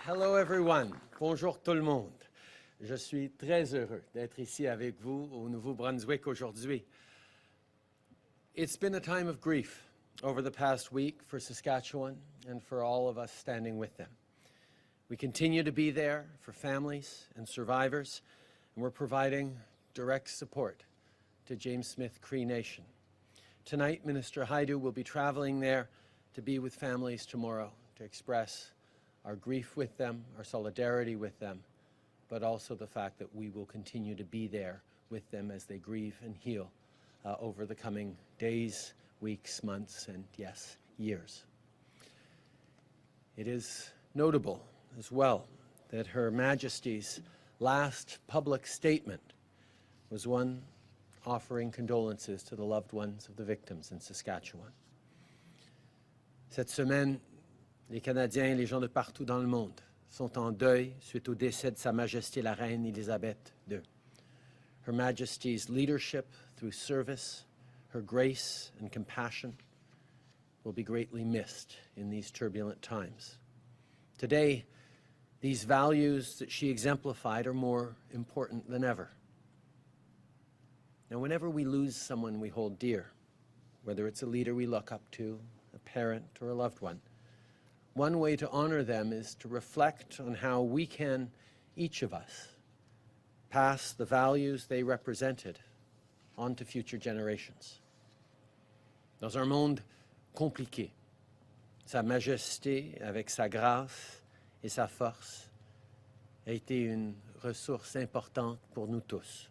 Hello everyone. Bonjour tout le monde. Je suis très heureux d'être ici avec vous au Nouveau-Brunswick aujourd'hui. It's been a time of grief over the past week for Saskatchewan and for all of us standing with them. We continue to be there for families and survivors, and we're providing direct support to James Smith Cree Nation. Tonight, Minister Haidu will be traveling there to be with families tomorrow to express our grief with them, our solidarity with them, but also the fact that we will continue to be there with them as they grieve and heal over the coming days, weeks, months, and yes, years. It is notable as well that Her Majesty's last public statement was one offering condolences to the loved ones of the victims in Saskatchewan. Cette semaine, les Canadiens et les gens de partout dans le monde sont en deuil suite au décès de Sa Majesté la Reine Élisabeth II. Her Majesty's leadership through service, her grace and compassion will be greatly missed in these turbulent times. Today, these values that she exemplified are more important than ever. Now, whenever we lose someone we hold dear, whether it's a leader we look up to, a parent, or a loved one way to honor them is to reflect on how we can, each of us, pass the values they represented on to future generations. Dans un monde compliqué, Sa Majesté, avec sa grâce et sa force, a été une ressource importante pour nous tous.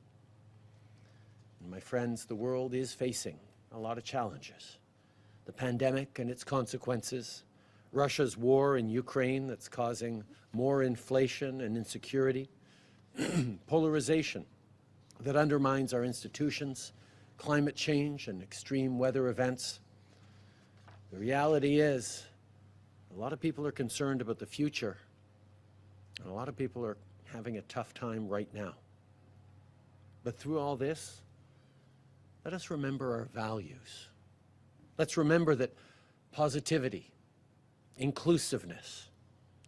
And my friends, the world is facing a lot of challenges. The pandemic and its consequences, Russia's war in Ukraine that's causing more inflation and insecurity, polarization that undermines our institutions, climate change and extreme weather events. The reality is, a lot of people are concerned about the future, and a lot of people are having a tough time right now. But through all this, let us remember our values. Let's remember that positivity, inclusiveness,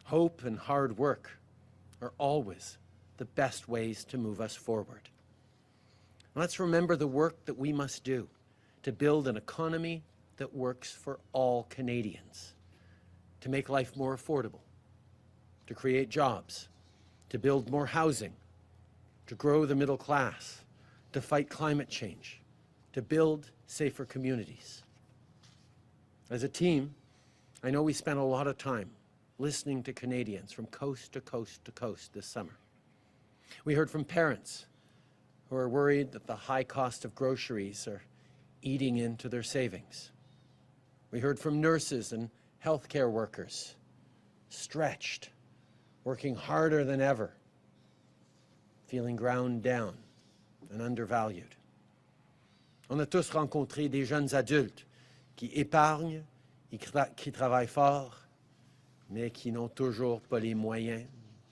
hope, and hard work are always the best ways to move us forward. Let's remember the work that we must do to build an economy that works for all Canadians, to make life more affordable, to create jobs, to build more housing, to grow the middle class, to fight climate change, to build safer communities. As a team, I know we spent a lot of time listening to Canadians from coast to coast to coast this summer. We heard from parents who are worried that the high cost of groceries are eating into their savings. We heard from nurses and healthcare workers, stretched, working harder than ever, feeling ground down and undervalued. On a tous rencontré des jeunes adultes qui épargnent et qui travaillent fort, mais qui n'ont toujours pas les moyens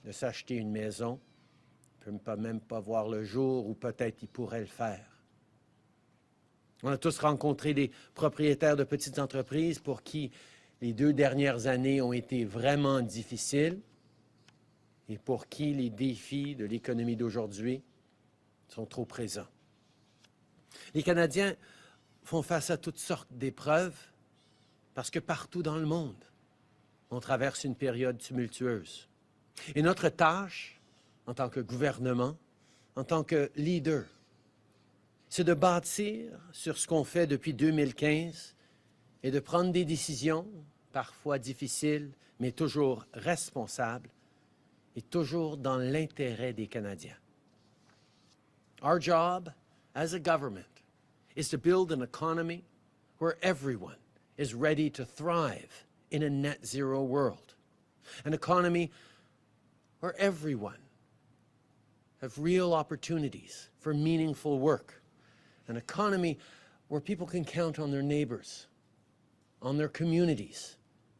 de s'acheter une maison, ne peuvent même pas voir le jour où peut-être ils pourraient le faire. On a tous rencontré des propriétaires de petites entreprises pour qui les 2 dernières années ont été vraiment difficiles et pour qui les défis de l'économie d'aujourd'hui sont trop présents. Les Canadiens font face à toutes sortes d'épreuves parce que partout dans le monde, on traverse une période tumultueuse. Et notre tâche, en tant que gouvernement, en tant que leader, c'est de bâtir sur ce qu'on fait depuis 2015 et de prendre des décisions, parfois difficiles, mais toujours responsables et toujours dans l'intérêt des Canadiens. Our job as a government is to build an economy where everyone is ready to thrive in a net zero world. An economy where everyone have real opportunities for meaningful work. An economy where people can count on their neighbors, on their communities,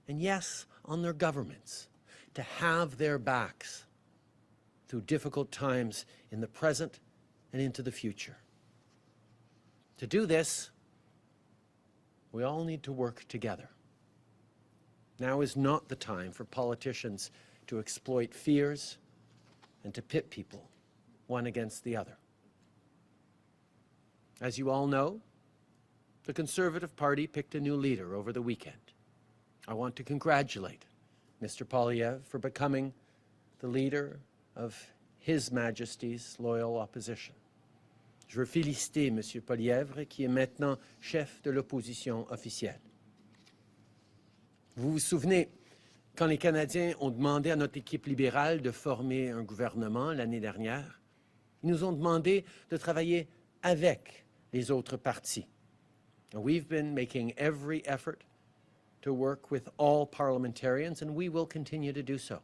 and yes, on their governments to have their backs through difficult times in the present and into the future. To do this, we all need to work together. Now is not the time for politicians to exploit fears and to pit people one against the other. As you all know, the Conservative Party picked a new leader over the weekend. I want to congratulate Mr. Poilievre for becoming the leader of His Majesty's loyal opposition. Je veux féliciter M. Poilievre, qui est maintenant chef de l'opposition officielle. Vous vous souvenez, quand les Canadiens ont demandé à notre équipe libérale de former un gouvernement l'année dernière, ils nous ont demandé de travailler avec les autres partis. And we've been making every effort to work with all parliamentarians, and we will continue to do so.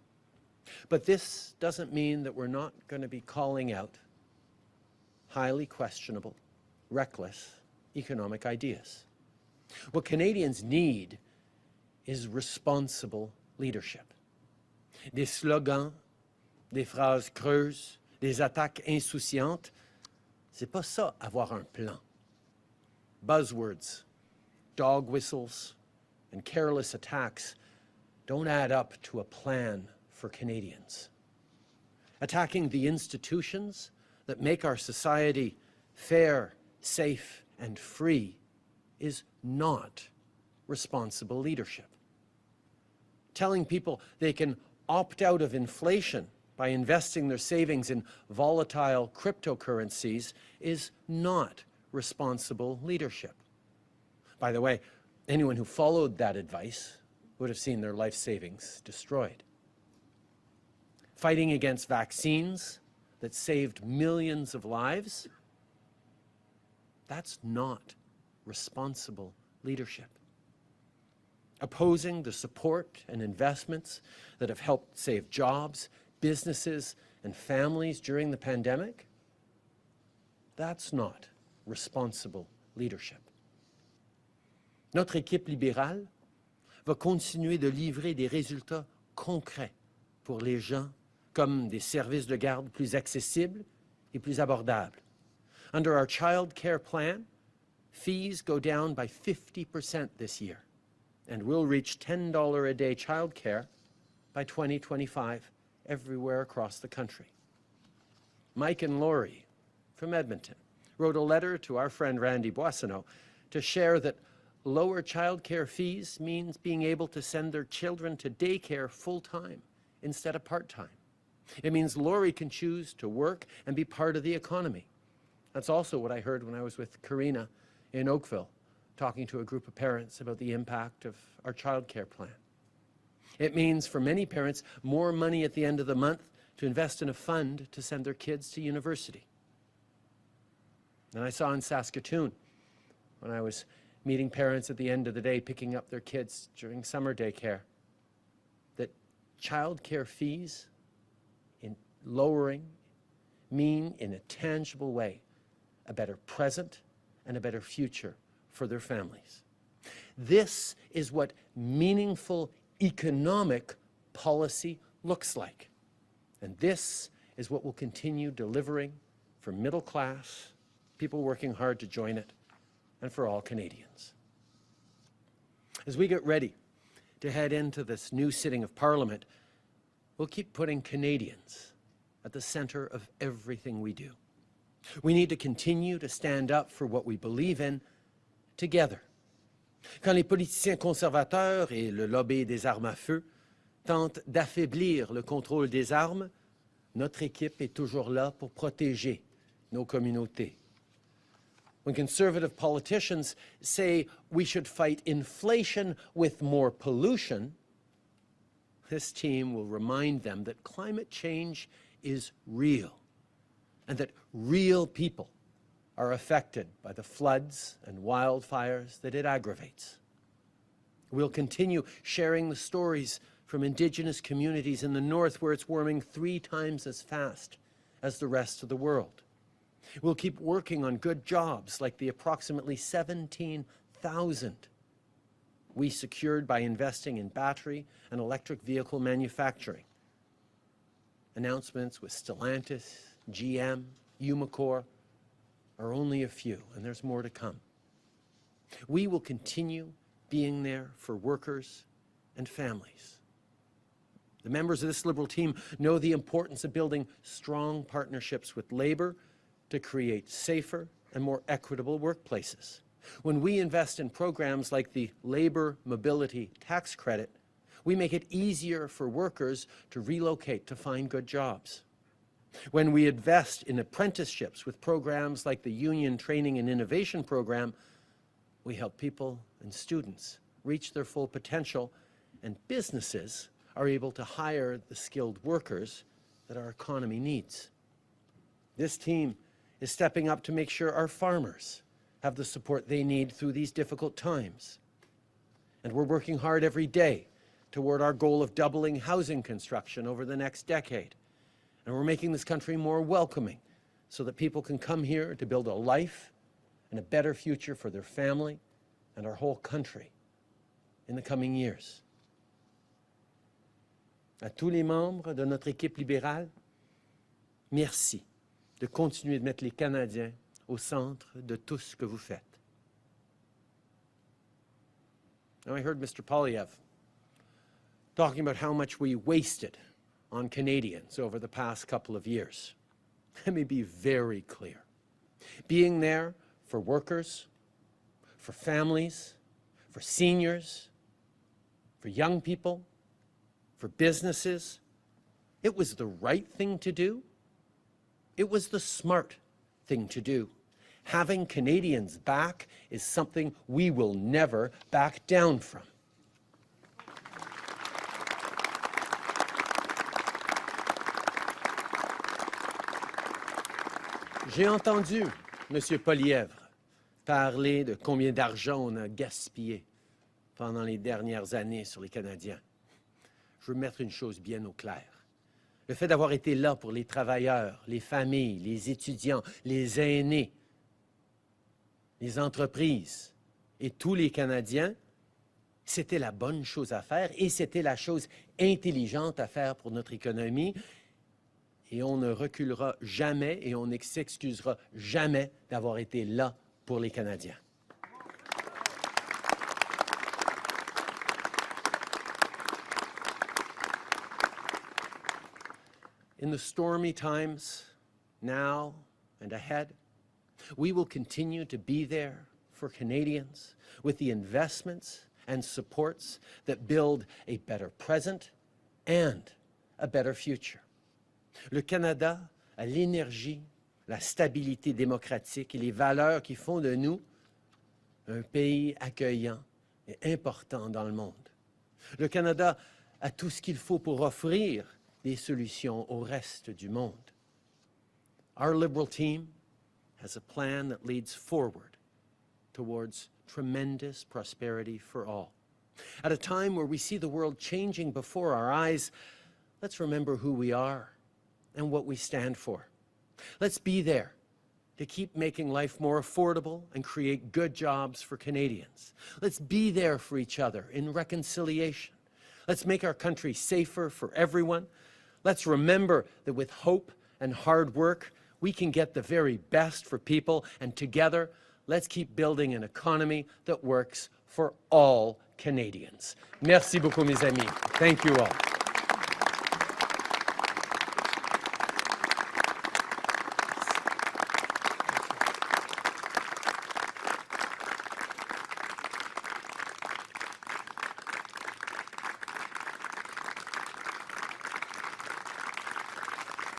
But this doesn't mean that we're not going to be calling out highly questionable, reckless economic ideas. What Canadians need is responsible leadership. Des slogans, des phrases creuses, des attaques insouciantes, c'est pas ça avoir un plan. Buzzwords, dog whistles, and careless attacks don't add up to a plan for Canadians. Attacking the institutions that make our society fair, safe, and free is not responsible leadership. Telling people they can opt out of inflation by investing their savings in volatile cryptocurrencies is not responsible leadership. By the way, anyone who followed that advice would have seen their life savings destroyed. Fighting against vaccines that saved millions of lives, that's not responsible leadership. Opposing the support and investments that have helped save jobs, businesses, and families during the pandemic, that's not responsible leadership. Notre équipe libérale va continuer de livrer des résultats concrets pour les gens, comme des services de garde plus accessibles et plus abordables. Under our child care plan, fees go down by 50% this year, and we'll reach $10 a day child care by 2025 everywhere across the country. Mike and Laurie from Edmonton wrote a letter to our friend Randy Boissonneau to share that lower child care fees means being able to send their children to daycare full-time instead of part-time. It means Laurie can choose to work and be part of the economy. That's also what I heard when I was with Karina in Oakville, talking to a group of parents about the impact of our child care plan. It means for many parents more money at the end of the month to invest in a fund to send their kids to university. And I saw in Saskatoon, when I was meeting parents at the end of the day picking up their kids during summer daycare, that child care fees in lowering mean in a tangible way a better present and a better future for their families. This is what meaningful economic policy looks like. And this is what will continue delivering for middle class, people working hard to join it, and for all Canadians. As we get ready to head into this new sitting of Parliament, we'll keep putting Canadians at the center of everything we do. We need to continue to stand up for what we believe in together. Quand les politiciens conservateurs et le lobby des armes à feu tentent d'affaiblir le contrôle des armes, notre équipe est toujours là pour protéger nos communautés. When conservative politicians say we should fight inflation with more pollution, this team will remind them that climate change is real and that real people are affected by the floods and wildfires that it aggravates. We'll continue sharing the stories from Indigenous communities in the north where it's warming 3 times as fast as the rest of the world. We'll keep working on good jobs like the approximately 17,000 we secured by investing in battery and electric vehicle manufacturing. Announcements with Stellantis, GM, Umicore are only a few, and there's more to come. We will continue being there for workers and families. The members of this Liberal team know the importance of building strong partnerships with Labour to create safer and more equitable workplaces. When we invest in programs like the Labour Mobility Tax Credit, we make it easier for workers to relocate to find good jobs. When we invest in apprenticeships with programs like the Union Training and Innovation Program, we help people and students reach their full potential, and businesses are able to hire the skilled workers that our economy needs. This team is stepping up to make sure our farmers have the support they need through these difficult times. And we're working hard every day toward our goal of doubling housing construction over the next decade. And we're making this country more welcoming so that people can come here to build a life and a better future for their family and our whole country in the coming years. À tous les membres de notre équipe libérale, merci de continuer de mettre les Canadiens au centre de tout ce que vous faites. Now, I heard Mr. Poilievre talking about how much we wasted on Canadians over the past couple of years. Let me be very clear. Being there for workers, for families, for seniors, for young people, for businesses, it was the right thing to do. It was the smart thing to do. Having Canadians back is something we will never back down from. J'ai entendu M. Poilievre parler de combien d'argent on a gaspillé pendant les dernières années sur les Canadiens. Je veux mettre une chose bien au clair. Le fait d'avoir été là pour les travailleurs, les familles, les étudiants, les aînés, les entreprises et tous les Canadiens, c'était la bonne chose à faire et c'était la chose intelligente à faire pour notre économie. Et on ne reculera jamais et on ne s'excusera jamais d'avoir été là pour les Canadiens. In the stormy times, now and ahead, we will continue to be there for Canadians with the investments and supports that build a better present and a better future. Le Canada a l'énergie, la stabilité démocratique et les valeurs qui font de nous un pays accueillant et important dans le monde. Le Canada a tout ce qu'il faut pour offrir des solutions au reste du monde. Our Liberal team has a plan that leads forward towards tremendous prosperity for all. At a time where we see the world changing before our eyes, let's remember who we are and what we stand for. Let's be there to keep making life more affordable and create good jobs for Canadians. Let's be there for each other in reconciliation. Let's make our country safer for everyone. Let's remember that with hope and hard work, we can get the very best for people, and together, let's keep building an economy that works for all Canadians. Merci beaucoup, mes amis. Thank you all.